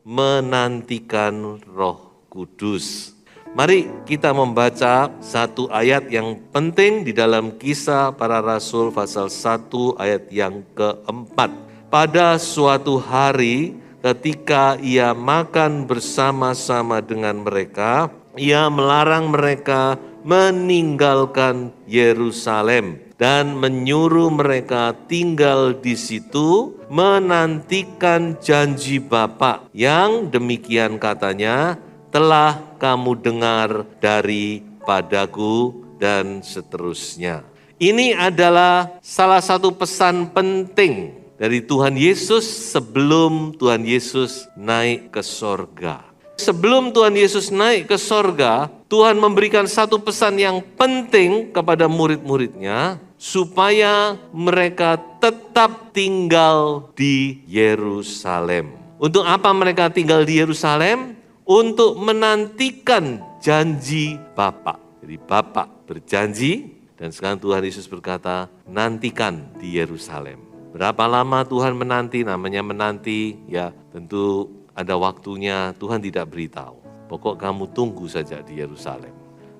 Menantikan Roh Kudus. Mari kita membaca satu ayat yang penting di dalam Kisah Para Rasul pasal 1 ayat yang keempat. Pada suatu hari ketika ia makan bersama-sama dengan mereka, ia melarang mereka meninggalkan Yerusalem dan menyuruh mereka tinggal di situ menantikan janji Bapa yang demikian katanya telah kamu dengar daripadaku dan seterusnya. Ini adalah salah satu pesan penting dari Tuhan Yesus sebelum Tuhan Yesus naik ke sorga. Sebelum Tuhan Yesus naik ke sorga, Tuhan memberikan satu pesan yang penting kepada murid-muridnya, supaya mereka tetap tinggal di Yerusalem. Untuk apa mereka tinggal di Yerusalem? Untuk menantikan janji Bapa. Jadi Bapa berjanji, dan sekarang Tuhan Yesus berkata, nantikan di Yerusalem. Berapa lama Tuhan menanti? Namanya menanti, ya tentu ada waktunya, Tuhan tidak beritahu. Pokok kamu tunggu saja di Yerusalem.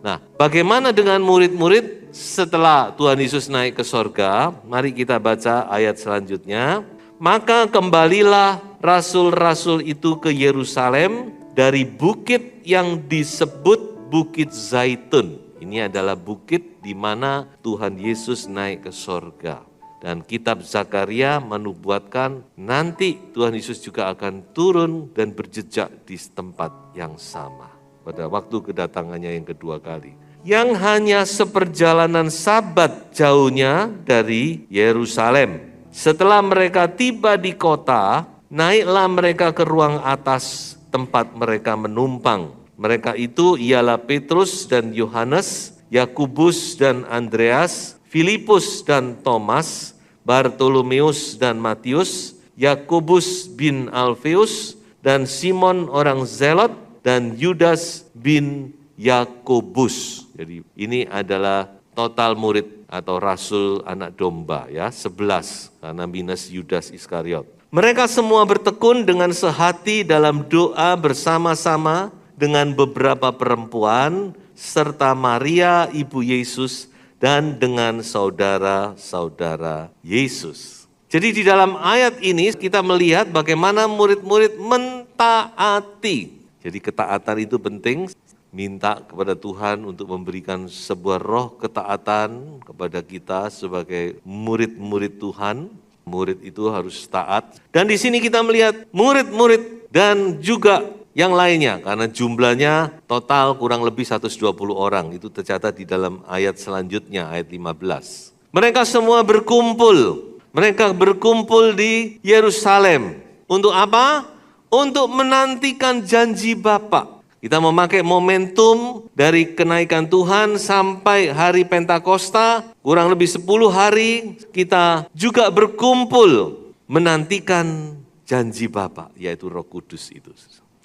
Nah, bagaimana dengan murid-murid setelah Tuhan Yesus naik ke sorga? Mari kita baca ayat selanjutnya. Maka kembalilah rasul-rasul itu ke Yerusalem dari bukit yang disebut Bukit Zaitun. Ini adalah bukit di mana Tuhan Yesus naik ke sorga. Dan kitab Zakaria menubuatkan nanti Tuhan Yesus juga akan turun dan berjejak di tempat yang sama. Pada waktu kedatangannya yang kedua kali. Yang hanya seperjalanan sabat jauhnya dari Yerusalem. Setelah mereka tiba di kota, naiklah mereka ke ruang atas tempat mereka menumpang. Mereka itu ialah Petrus dan Yohanes, Yakubus dan Andreas, Filipus dan Thomas, Bartolomeus dan Matius, Yakobus bin Alfeus, dan Simon orang Zelot, dan Yudas bin Yakobus. Jadi ini adalah total murid atau rasul anak domba ya, 11 karena minus Yudas Iskariot. Mereka semua bertekun dengan sehati dalam doa bersama-sama dengan beberapa perempuan serta Maria ibu Yesus dan dengan saudara-saudara Yesus. Jadi di dalam ayat ini kita melihat bagaimana murid-murid mentaati. Jadi ketaatan itu penting, minta kepada Tuhan untuk memberikan sebuah roh ketaatan kepada kita sebagai murid-murid Tuhan. Murid itu harus taat. Dan di sini kita melihat murid-murid dan juga yang lainnya, karena jumlahnya total kurang lebih 120 orang. Itu tercatat di dalam ayat selanjutnya, ayat 15. Mereka semua berkumpul. Mereka berkumpul di Yerusalem. Untuk apa? Untuk menantikan janji Bapa. Kita memakai momentum dari kenaikan Tuhan sampai hari Pentakosta, kurang lebih 10 hari kita juga berkumpul menantikan janji Bapa, yaitu Roh Kudus itu.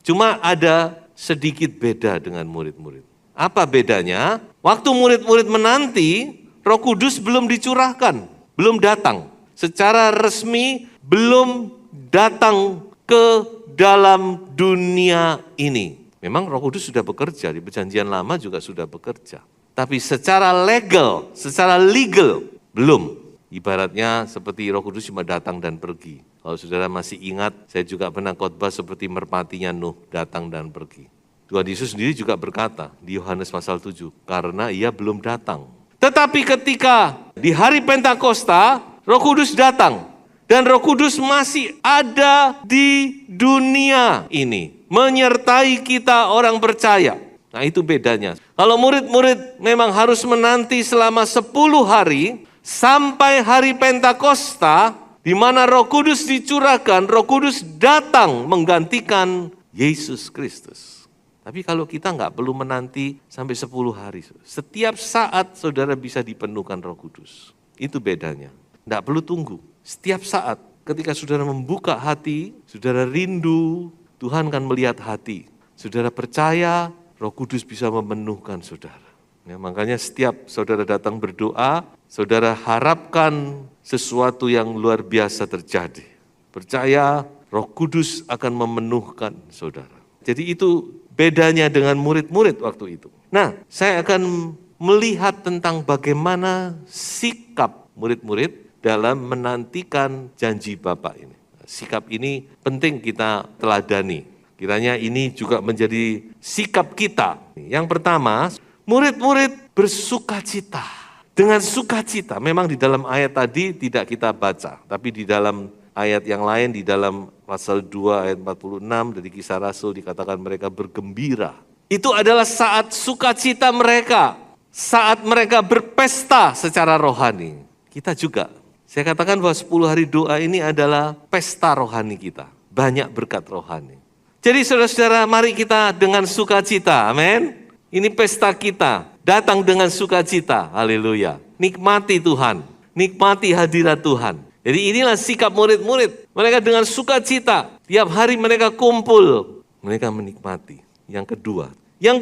Cuma ada sedikit beda dengan murid-murid. Apa bedanya? Waktu murid-murid menanti, Roh Kudus belum dicurahkan, belum datang. Secara resmi belum datang ke dalam dunia ini. Memang Roh Kudus sudah bekerja, di Perjanjian Lama juga sudah bekerja. Tapi secara legal, secara legal, belum. Ibaratnya seperti Roh Kudus cuma datang dan pergi. Kalau saudara masih ingat, saya juga pernah khotbah seperti merpatinya Nuh, datang dan pergi. Tuhan Yesus sendiri juga berkata di Yohanes pasal 7, karena ia belum datang. Tetapi ketika di hari Pentakosta, Roh Kudus datang. Dan Roh Kudus masih ada di dunia ini. Menyertai kita orang percaya. Nah itu bedanya. Kalau murid-murid memang harus menanti selama 10 hari, sampai hari Pentakosta, Di mana Roh Kudus dicurahkan, Roh Kudus datang menggantikan Yesus Kristus. Tapi kalau kita nggak perlu menanti sampai 10 hari. Setiap saat saudara bisa dipenuhkan Roh Kudus. Itu bedanya. Nggak perlu tunggu. Setiap saat ketika saudara membuka hati, saudara rindu, Tuhan akan melihat hati. Saudara percaya, Roh Kudus bisa memenuhkan saudara. Ya, makanya setiap saudara datang berdoa, saudara harapkan sesuatu yang luar biasa terjadi. Percaya Roh Kudus akan memenuhkan saudara. Jadi itu bedanya dengan murid-murid waktu itu. Nah, saya akan melihat tentang bagaimana sikap murid-murid dalam menantikan janji Bapa ini. Sikap ini penting kita teladani. Kiranya ini juga menjadi sikap kita. Yang pertama, murid-murid bersukacita. Dengan sukacita, memang di dalam ayat tadi tidak kita baca, tapi di dalam ayat yang lain, di dalam pasal 2 ayat 46 dari Kisah Rasul dikatakan mereka bergembira. Itu adalah saat sukacita mereka, saat mereka berpesta secara rohani. Kita juga, saya katakan bahwa 10 hari doa ini adalah pesta rohani kita, banyak berkat rohani. Jadi saudara-saudara, mari kita dengan sukacita, amin. Ini pesta kita, datang dengan sukacita, haleluya. Nikmati Tuhan, nikmati hadirat Tuhan. Jadi inilah sikap murid-murid, mereka dengan sukacita, tiap hari mereka kumpul, mereka menikmati. Yang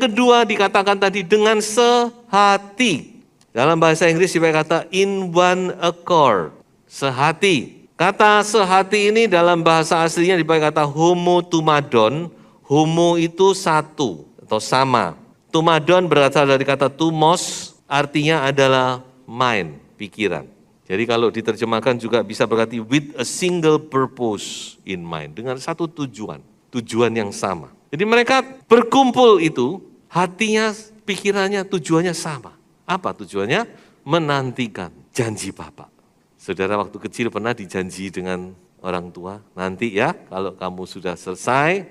kedua dikatakan tadi dengan sehati. Dalam bahasa Inggris dikata in one accord, sehati. Kata sehati ini dalam bahasa aslinya dipakai kata homotumadon, homo itu satu atau sama. Tumadon berasal dari kata tumos, artinya adalah mind, pikiran. Jadi kalau diterjemahkan juga bisa berarti with a single purpose in mind, dengan satu tujuan yang sama. Jadi mereka berkumpul itu, hatinya, pikirannya, tujuannya sama. Apa tujuannya? Menantikan janji Bapa. Saudara waktu kecil pernah dijanji dengan orang tua, nanti ya kalau kamu sudah selesai,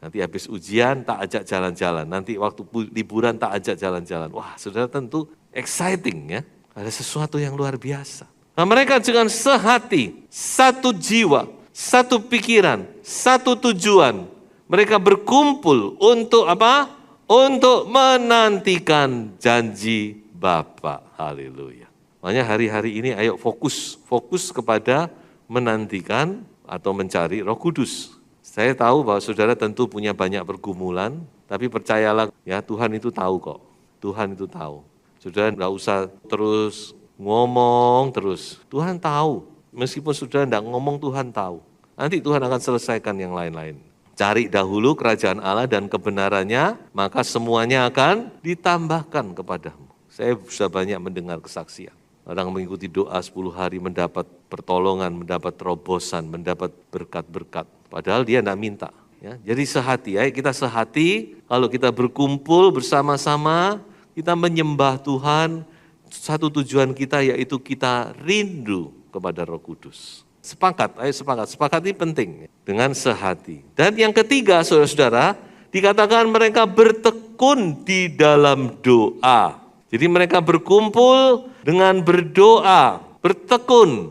nanti habis ujian tak ajak jalan-jalan, nanti waktu liburan tak ajak jalan-jalan. Wah, saudara tentu exciting ya, ada sesuatu yang luar biasa. Nah mereka dengan sehati, satu jiwa, satu pikiran, satu tujuan. Mereka berkumpul untuk apa? Untuk menantikan janji Bapa. Haleluya. Makanya hari-hari ini ayo fokus kepada menantikan atau mencari Roh Kudus. Saya tahu bahwa saudara tentu punya banyak pergumulan, tapi percayalah ya Tuhan itu tahu kok. Tuhan itu tahu. Saudara enggak usah terus ngomong terus. Tuhan tahu. Meskipun saudara enggak ngomong, Tuhan tahu. Nanti Tuhan akan selesaikan yang lain-lain. Cari dahulu kerajaan Allah dan kebenarannya, maka semuanya akan ditambahkan kepadamu. Saya sudah banyak mendengar kesaksian. Orang mengikuti doa 10 hari mendapat pertolongan, mendapat terobosan, mendapat berkat-berkat. Padahal dia tidak minta. Ya. Jadi sehati, ayo kita sehati, kalau kita berkumpul bersama-sama, kita menyembah Tuhan, satu tujuan kita yaitu kita rindu kepada Roh Kudus. Sepakat, ayo sepakat ini penting. Dengan sehati. Dan yang ketiga, saudara-saudara, dikatakan mereka bertekun di dalam doa. Jadi mereka berkumpul dengan berdoa, bertekun,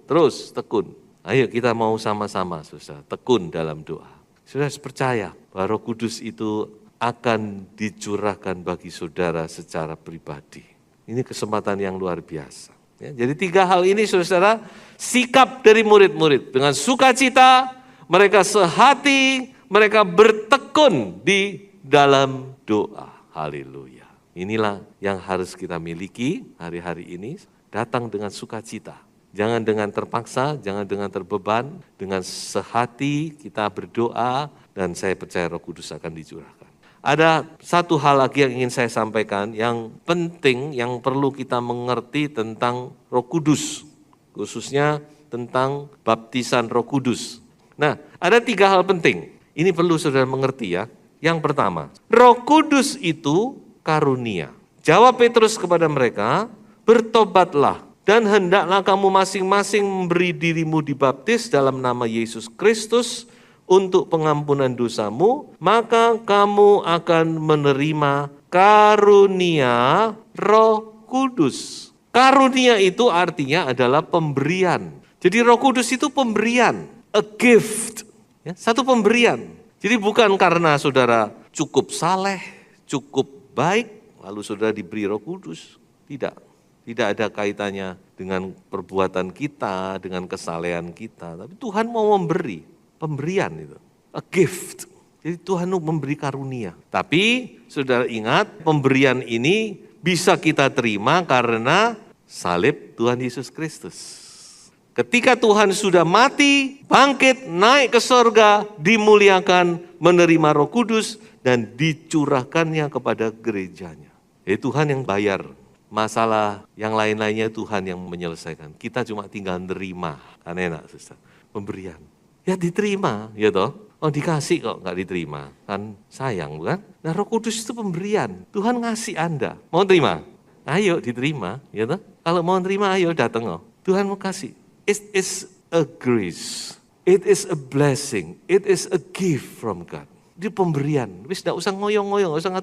terus tekun. Ayo kita mau sama-sama, saudara, tekun dalam doa. Saudara percaya bahwa Roh Kudus itu akan dicurahkan bagi saudara secara pribadi. Ini kesempatan yang luar biasa. Ya, jadi 3 hal ini, saudara, sikap dari murid-murid. Dengan sukacita, mereka sehati, mereka bertekun di dalam doa. Haleluya. Inilah yang harus kita miliki hari-hari ini, datang dengan sukacita. Jangan dengan terpaksa, jangan dengan terbeban, dengan sehati kita berdoa dan saya percaya Roh Kudus akan dicurahkan. Ada satu hal lagi yang ingin saya sampaikan, yang penting, yang perlu kita mengerti tentang Roh Kudus, khususnya tentang baptisan Roh Kudus. Nah, ada 3 hal penting, ini perlu saudara mengerti ya. Yang pertama, Roh Kudus itu karunia. Jawab Petrus kepada mereka, bertobatlah dan hendaklah kamu masing-masing memberi dirimu dibaptis dalam nama Yesus Kristus untuk pengampunan dosamu, maka kamu akan menerima karunia Roh Kudus. Karunia itu artinya adalah pemberian. Jadi Roh Kudus itu pemberian, a gift, ya, satu pemberian. Jadi bukan karena saudara cukup saleh, cukup baik, lalu saudara diberi Roh Kudus. Tidak ada kaitannya dengan perbuatan kita, dengan kesalehan kita. Tapi Tuhan mau memberi, pemberian itu, a gift. Jadi Tuhan mau memberi karunia. Tapi saudara ingat, pemberian ini bisa kita terima karena salib Tuhan Yesus Kristus. Ketika Tuhan sudah mati, bangkit, naik ke sorga, dimuliakan, menerima Roh Kudus, dan dicurahkannya kepada gerejanya. Jadi Tuhan yang bayar, masalah yang lain-lainnya Tuhan yang menyelesaikan. Kita cuma tinggal nerima, kan enak susah. Pemberian, ya diterima, ya toh. Oh dikasih kok nggak diterima, kan sayang bukan? Nah Roh Kudus itu pemberian, Tuhan ngasih Anda. Mau terima? Ayo diterima, ya toh. Kalau mau terima ayo datang, Tuhan mau kasih. It is a grace, it is a blessing, it is a gift from God. Dia pemberian, wis tidak usah ngoyong-ngoyong, tidak usah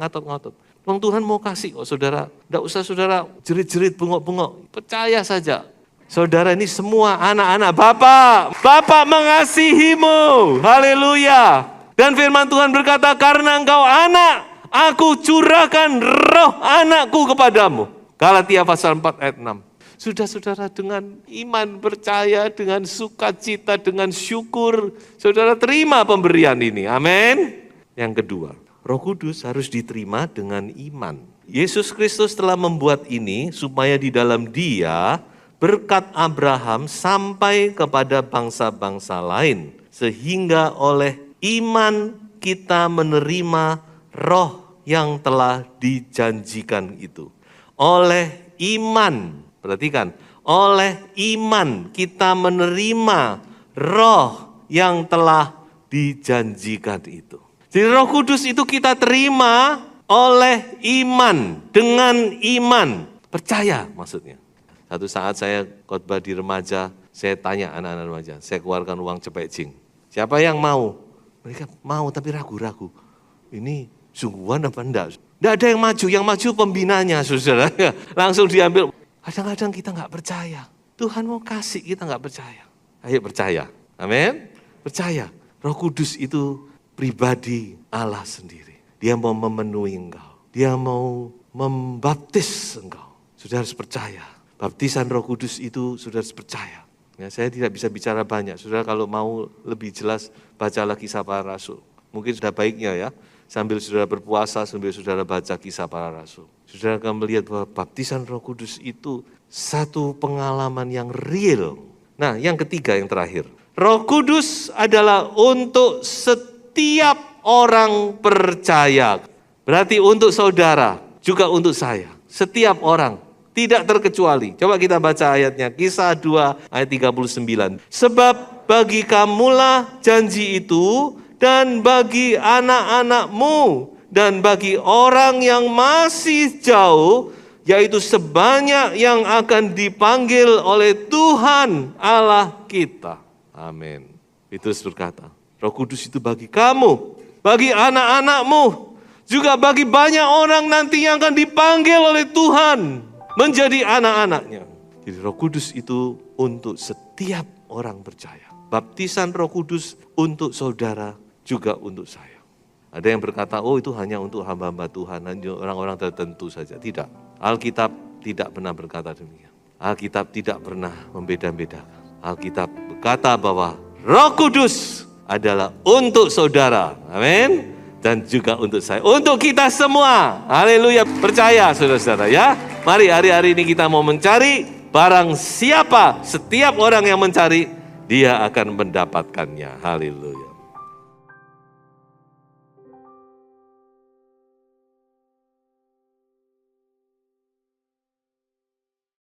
ngatot-ngatot. Tuhan mau kasih kok saudara, tidak usah saudara jerit-jerit, bengok-bengok, percaya saja. Saudara ini semua anak-anak Bapak mengasihimu, haleluya. Dan firman Tuhan berkata, karena engkau anak, aku curahkan roh anakku kepadamu. Galatia pasal 4 ayat 6. Sudah saudara dengan iman, percaya, dengan sukacita, dengan syukur, saudara terima pemberian ini. Amin. Yang kedua, Roh Kudus harus diterima dengan iman. Yesus Kristus telah membuat ini supaya di dalam Dia berkat Abraham sampai kepada bangsa-bangsa lain. Sehingga oleh iman kita menerima roh yang telah dijanjikan itu. Oleh iman. Perhatikan, oleh iman kita menerima roh yang telah dijanjikan itu. Jadi Roh Kudus itu kita terima oleh iman, dengan iman. Percaya maksudnya. Satu saat saya khotbah di remaja, saya tanya anak-anak remaja, saya keluarkan uang cepek jing. Siapa yang mau? Mereka mau tapi ragu-ragu. Ini sungguhan apa enggak? Enggak ada yang maju pembinanya saudara. Langsung diambil. Kadang-kadang kita nggak percaya. Tuhan mau kasih, kita nggak percaya. Ayo percaya. Amin. Percaya. Roh Kudus itu pribadi Allah sendiri. Dia mau memenuhi engkau. Dia mau membaptis engkau. Sudah harus percaya. Baptisan Roh Kudus itu sudah harus percaya. Ya, saya tidak bisa bicara banyak. Saudara kalau mau lebih jelas, bacalah Kisah Para Rasul. Mungkin sudah baiknya ya. Sambil saudara berpuasa, sambil saudara baca Kisah Para Rasul. Saudara akan melihat bahwa baptisan Roh Kudus itu satu pengalaman yang real. Nah, yang ketiga, yang terakhir. Roh Kudus adalah untuk setiap orang percaya. Berarti untuk saudara, juga untuk saya. Setiap orang, tidak terkecuali. Coba kita baca ayatnya, Kisah 2 ayat 39. Sebab bagi kamulah janji itu, dan bagi anak-anakmu, dan bagi orang yang masih jauh, yaitu sebanyak yang akan dipanggil oleh Tuhan Allah kita. Amin. Petrus berkata, Roh Kudus itu bagi kamu, bagi anak-anakmu, juga bagi banyak orang nanti yang akan dipanggil oleh Tuhan menjadi anak-anaknya. Jadi Roh Kudus itu untuk setiap orang percaya. Baptisan Roh Kudus untuk saudara, juga untuk saya. Ada yang berkata, oh itu hanya untuk hamba-hamba Tuhan, hanya orang-orang tertentu saja. Tidak. Alkitab tidak pernah berkata demikian. Alkitab tidak pernah membeda-bedakan. Alkitab berkata bahwa Roh Kudus adalah untuk saudara. Amin. Dan juga untuk saya. Untuk kita semua. Haleluya. Percaya saudara-saudara ya. Mari hari-hari ini kita mau mencari. Barang siapa, setiap orang yang mencari, dia akan mendapatkannya. Haleluya.